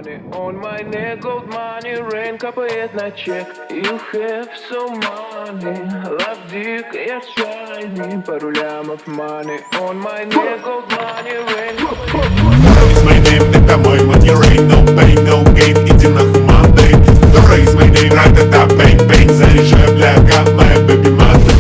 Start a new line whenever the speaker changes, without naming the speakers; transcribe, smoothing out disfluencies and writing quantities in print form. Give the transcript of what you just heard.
money on my neck, gold money, rain капает на чек. You have so money, love dick, я shiny, пару лямов money on my neck, gold money, rain капает на чек.
Raise my name, это мой money rain, no pain, no gain, иди нахуй Monday. Raise my name, ра-та-та, bang, bang, заряжаю, бляха, моя baby mother.